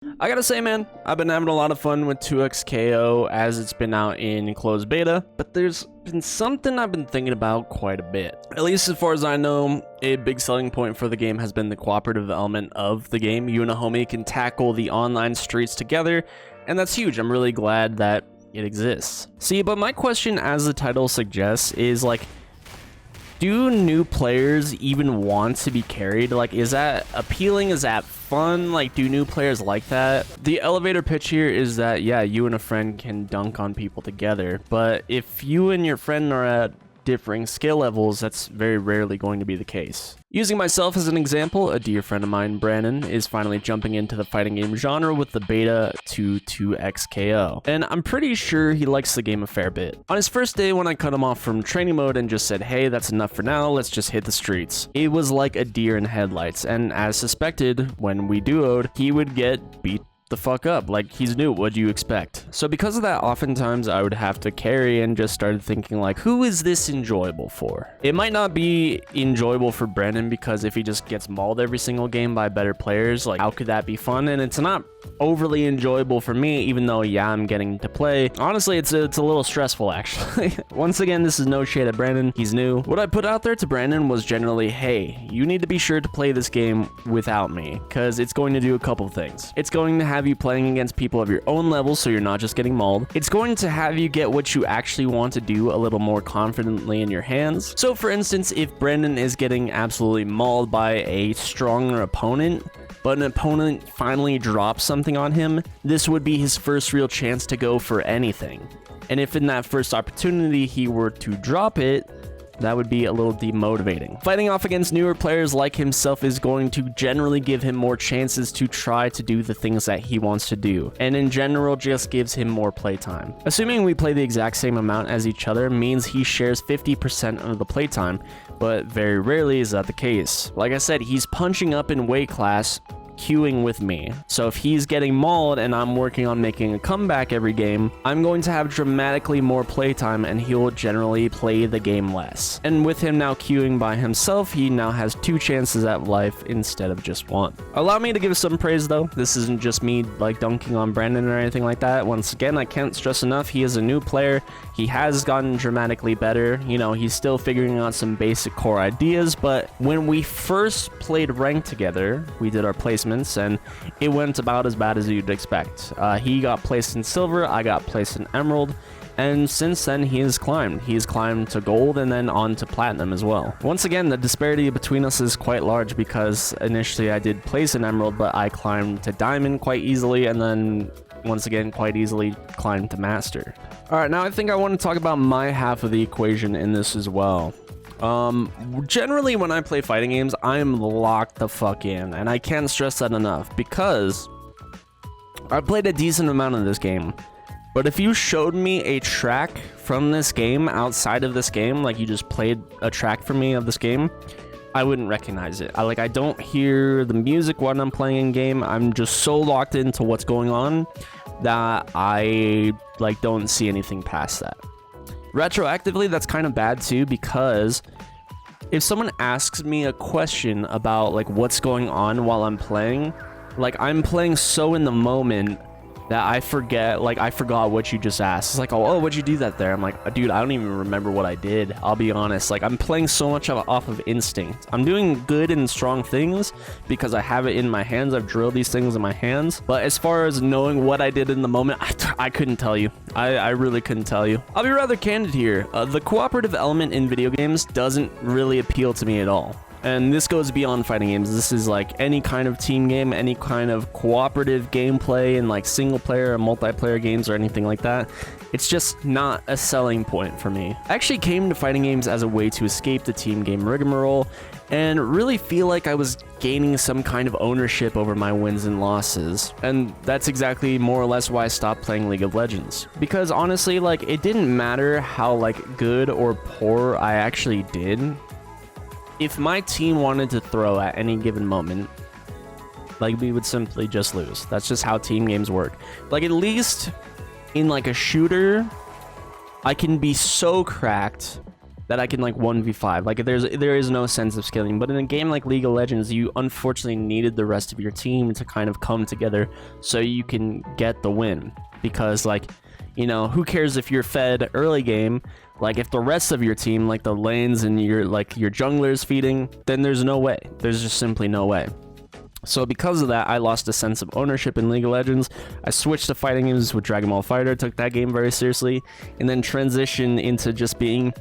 I gotta say, man, I've been having a lot of fun with 2XKO as it's been out in closed beta, but there's been something I've been thinking about quite a bit. At least as far as I know, a big selling point for the game has been the cooperative element of the game. You and a homie can tackle the online streets together, and that's huge. I'm really glad that it exists. See, but my question, as the title suggests, is like, do new players even want to be carried? Like, is that appealing? Is that fun? Like, do new players like that? The elevator pitch here is that, yeah, you and a friend can dunk on people together, but if you and your friend are at differing skill levels, that's very rarely going to be the case. Using myself as an example, a dear friend of mine, Brandon, is finally jumping into the fighting game genre with the beta to 2XKO, and I'm pretty sure he likes the game a fair bit. On his first day, when I cut him off from training mode and just said, hey, that's enough for now, let's just hit the streets, it was like a deer in headlights, and as suspected, when we duoed, he would get beat the fuck up. Like, he's new, what'd you expect? So because of that, oftentimes I would have to carry and just started thinking like, who is this enjoyable for? It might not be enjoyable for Brandon because if he just gets mauled every single game by better players, like how could that be fun? And it's not overly enjoyable for me, even though yeah, I'm getting to play. Honestly, it's a little stressful actually. Once again, this is no shade at Brandon, he's new. What I put out there to Brandon was generally, hey, you need to be sure to play this game without me, because it's going to do a couple things. It's going to have you playing against people of your own level, so you're not just getting mauled. It's going to have you get what you actually want to do a little more confidently in your hands. So for instance, if Brandon is getting absolutely mauled by a stronger opponent, but an opponent finally drops something on him, this would be his first real chance to go for anything. And if in that first opportunity he were to drop it, that would be a little demotivating. Fighting off against newer players like himself is going to generally give him more chances to try to do the things that he wants to do, and in general just gives him more playtime. Assuming we play the exact same amount as each other means he shares 50% of the playtime, but very rarely is that the case. Like I said, he's punching up in weight class, queuing with me. So if he's getting mauled and I'm working on making a comeback every game, I'm going to have dramatically more playtime and he'll generally play the game less. And with him now queuing by himself, he now has 2 chances at life instead of just 1. Allow me to give some praise though. This isn't just me like dunking on Brandon or anything like that. Once again, I can't stress enough, he is a new player. He has gotten dramatically better. You know, he's still figuring out some basic core ideas, but when we first played ranked together, we did our placements and it went about as bad as you'd expect. He got placed in silver, I got placed in emerald, and since then he has climbed. He's climbed to gold and then on to platinum as well. Once again, the disparity between us is quite large because initially I did place in emerald, but I climbed to diamond quite easily and then once again quite easily climbed to master. Alright, now I think I want to talk about my half of the equation in this as well. Generally when I play fighting games, I'm locked the fuck in, and I can't stress that enough because I played a decent amount of this game. But if you showed me a track from this game outside of this game, like you just played a track for me of this game, I wouldn't recognize it. I don't hear the music when I'm playing in game. I'm just so locked into what's going on that I don't see anything past that. Retroactively, that's kind of bad too, because if someone asks me a question about what's going on while I'm playing, I'm playing so in the moment that I forget, I forgot what you just asked. It's like, oh, what'd you do that there? I'm like, dude, I don't even remember what I did. I'll be honest. I'm playing so much off of instinct. I'm doing good and strong things because I have it in my hands. I've drilled these things in my hands. But as far as knowing what I did in the moment, I couldn't tell you. I really couldn't tell you. I'll be rather candid here. The cooperative element in video games doesn't really appeal to me at all. And this goes beyond fighting games. This is any kind of team game, any kind of cooperative gameplay in single player or multiplayer games or anything like that. It's just not a selling point for me. I actually came to fighting games as a way to escape the team game rigmarole and really feel like I was gaining some kind of ownership over my wins and losses. And that's exactly more or less why I stopped playing League of Legends. Because honestly, it didn't matter how good or poor I actually did. If my team wanted to throw at any given moment, we would simply just lose. That's just how team games work. At least in a shooter, I can be so cracked that I can like 1v5. Like there is no sense of skilling. But in a game like League of Legends, you unfortunately needed the rest of your team to kind of come together so you can get the win. Because like, you know, who cares if you're fed early game? Like if the rest of your team, like the lanes and your junglers feeding, then there's no way. There's just simply no way. So because of that, I lost a sense of ownership in League of Legends. I switched to fighting games with Dragon Ball FighterZ, took that game very seriously, and then transitioned into just being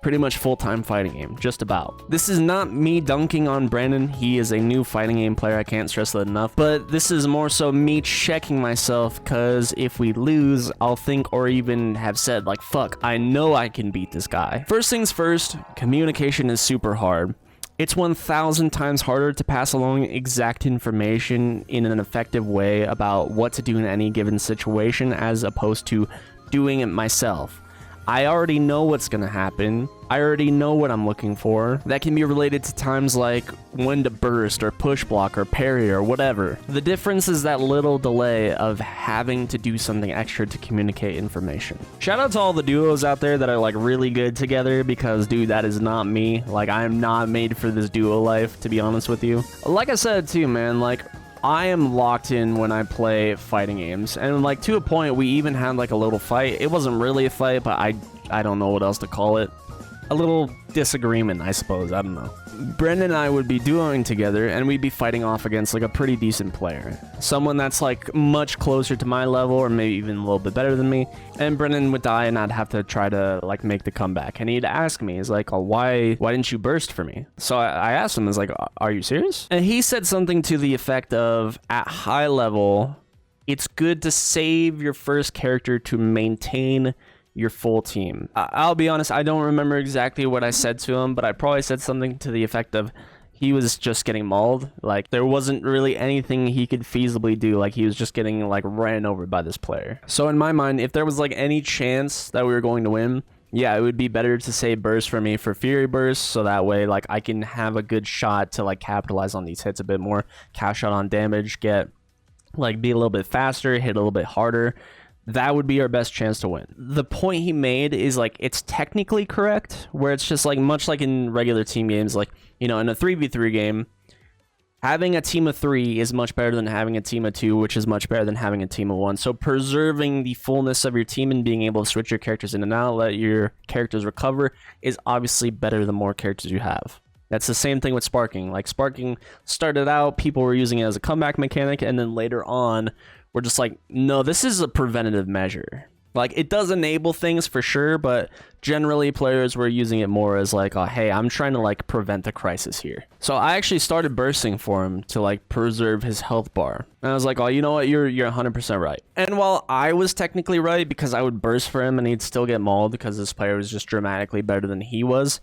pretty much full-time fighting game, just about. This is not me dunking on Brandon. He is a new fighting game player. I can't stress that enough. But this is more so me checking myself, because if we lose, I'll think or even have said like, fuck, I know I can beat this guy. First things first, communication is super hard. It's 1,000 times harder to pass along exact information in an effective way about what to do in any given situation as opposed to doing it myself. I already know what's gonna happen. I already know what I'm looking for. That can be related to times like when to burst or push block or parry or whatever. The difference is that little delay of having to do something extra to communicate information. Shout out to all the duos out there that are like really good together, because dude, that is not me. Like I am not made for this duo life, to be honest with you. Like I said too, man, like I am locked in when I play fighting games, and like to a point we even had like a little fight. It wasn't really a fight, but I don't know what else to call it. A little disagreement, I suppose. I don't know. Brendan and I would be duoing together, and we'd be fighting off against like a pretty decent player. Someone that's like much closer to my level, or maybe even a little bit better than me. And Brendan would die, and I'd have to try to like make the comeback. And he'd ask me, he's like, oh, why didn't you burst for me? So I asked him, I was like, are you serious? And he said something to the effect of, at high level, it's good to save your first character to maintain your full team. I'll be honest, I don't remember exactly what I said to him, but I probably said something to the effect of he was just getting mauled. Like there wasn't really anything he could feasibly do. Like he was just getting like ran over by this player. So in my mind, if there was like any chance that we were going to win, yeah, it would be better to say burst for me for Fury Burst, so that way like I can have a good shot to like capitalize on these hits a bit more, cash out on damage, get like be a little bit faster, hit a little bit harder. That would be our best chance to win. The point he made is like, it's technically correct, where it's just like, much like in regular team games, like, you know, in a 3v3 game, having a team of 3 is much better than having a team of 2, which is much better than having a team of 1. So preserving the fullness of your team and being able to switch your characters in and out, let your characters recover, is obviously better the more characters you have. That's the same thing with Sparking. Like Sparking started out, people were using it as a comeback mechanic, and then later on, we're just like, no, this is a preventative measure. Like it does enable things for sure, but generally players were using it more as like, oh, hey, I'm trying to like prevent a crisis here. So I actually started bursting for him to like preserve his health bar. And I was like, oh, you know what? You're 100% right. And while I was technically right, because I would burst for him and he'd still get mauled because this player was just dramatically better than he was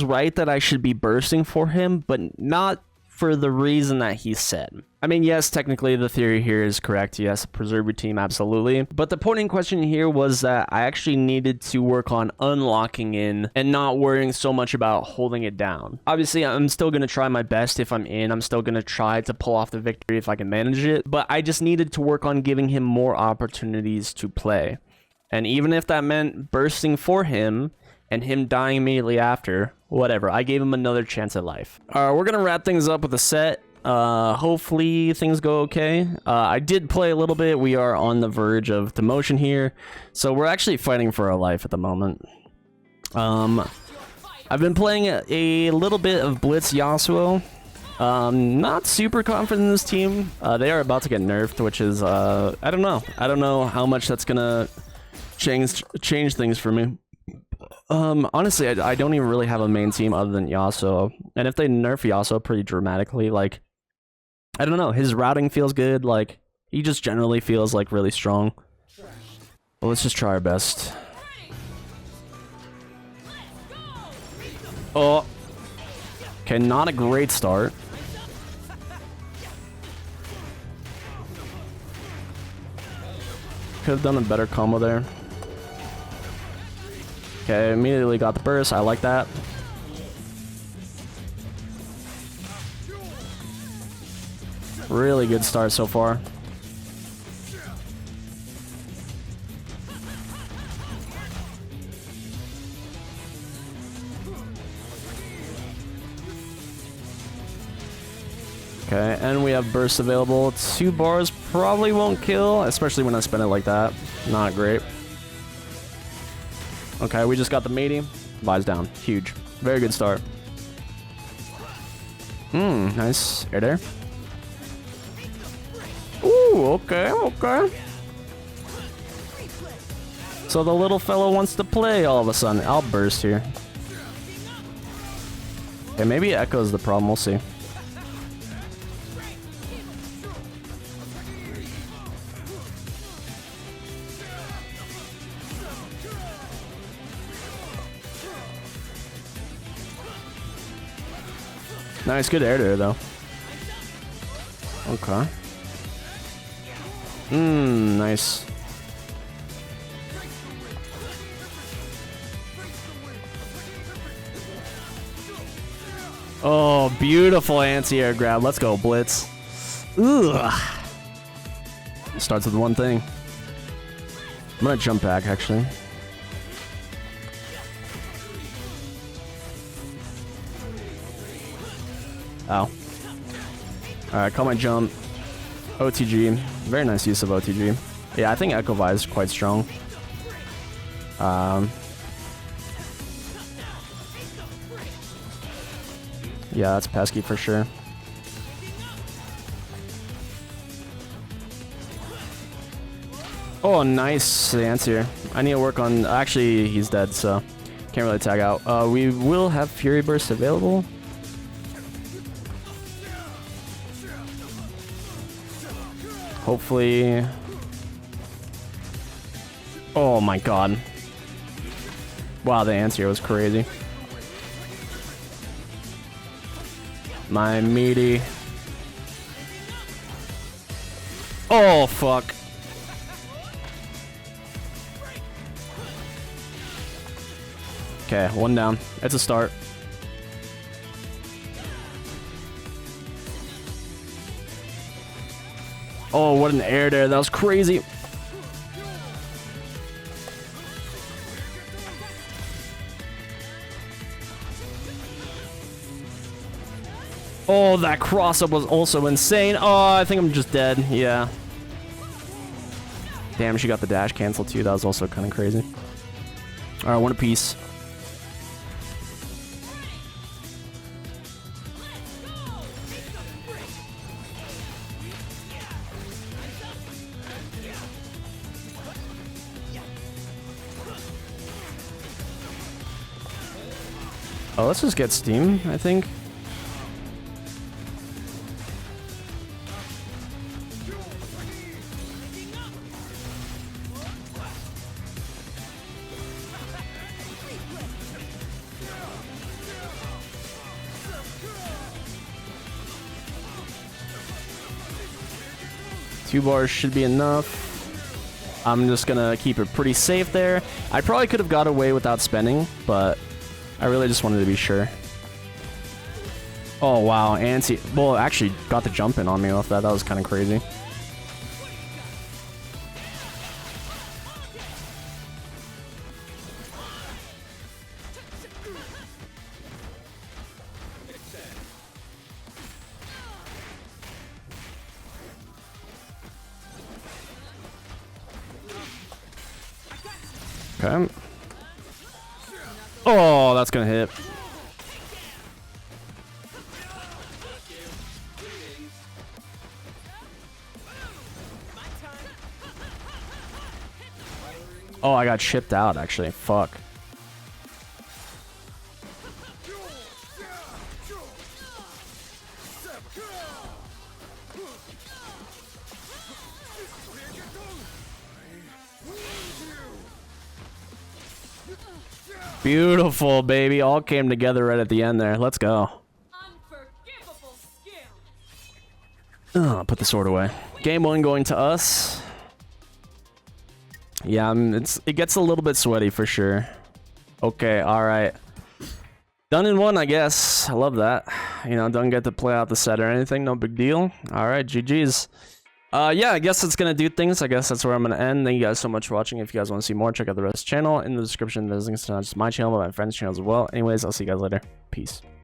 right that I should be bursting for him, but not for the reason that he said. I mean, yes, technically the theory here is correct. Yes, preserve your team, absolutely. But the point in question here was that I actually needed to work on unlocking in and not worrying so much about holding it down. Obviously, I'm still going to try my best if I'm in. I'm still going to try to pull off the victory if I can manage it. But I just needed to work on giving him more opportunities to play. And even if that meant bursting for him and him dying immediately after, whatever, I gave him another chance at life. We're gonna wrap things up with a set. Hopefully things go okay. I did play a little bit. We are on the verge of demotion here, so we're actually fighting for our life at the moment. I've been playing a little bit of Blitz Yasuo. Not super confident in this team. They are about to get nerfed, which is I don't know how much that's gonna change things for me. Honestly, I don't even really have a main team other than Yasuo. And if they nerf Yasuo pretty dramatically, like, I don't know, his routing feels good, like, he just generally feels, like, really strong. But let's just try our best. Oh. Okay, not a great start. Could have done a better combo there. Okay, immediately got the burst. I like that. Really good start so far. Okay, and we have bursts available. 2 bars probably won't kill, especially when I spend it like that. Not great. Okay, we just got the meaty. Buys down. Huge. Very good start. Nice. Air there. Ooh, okay, okay. So the little fellow wants to play all of a sudden. I'll burst here. Okay, maybe Echo's the problem. We'll see. Nice, good air there, though. Okay. Nice. Oh, beautiful anti-air grab. Let's go, Blitz. Ugh. Starts with one thing. I'm gonna jump back, actually. Ow. Alright, call my jump. OTG. Very nice use of OTG. Yeah, I think Echo Vi is quite strong. Yeah, that's pesky for sure. Oh, nice answer. I need to work on... Actually, he's dead, so can't really tag out. We will have Fury Burst available. Hopefully... Oh my god. Wow, the answer was crazy. My meaty. Oh, fuck. Okay, one down. It's a start. Oh, what an air there. That was crazy. Oh, that cross-up was also insane. Oh, I think I'm just dead. Yeah. Damn, she got the dash canceled too. That was also kind of crazy. All right, one apiece. Oh, let's just get Steam, I think. Two bars should be enough. I'm just gonna keep it pretty safe there. I probably could have got away without spending, but I really just wanted to be sure. Oh wow, anti. Well, actually got the jump in on me off that. That was kind of crazy. Okay. Oh, that's gonna hit. Oh, I got shipped out, actually. Fuck. Beautiful, baby. All came together right at the end there. Let's go. Oh, put the sword away. Game 1 going to us. Yeah, it gets a little bit sweaty for sure. Okay, all right. Done in 1, I guess. I love that. You know, don't get to play out the set or anything. No big deal. All right, GG's. Yeah, I guess that's gonna do things. I guess that's where I'm gonna end. Thank you guys so much for watching. If you guys want to see more, check out the rest of the channel. In the description, there's links to not just my channel, but my friends' channels as well. Anyways, I'll see you guys later. Peace.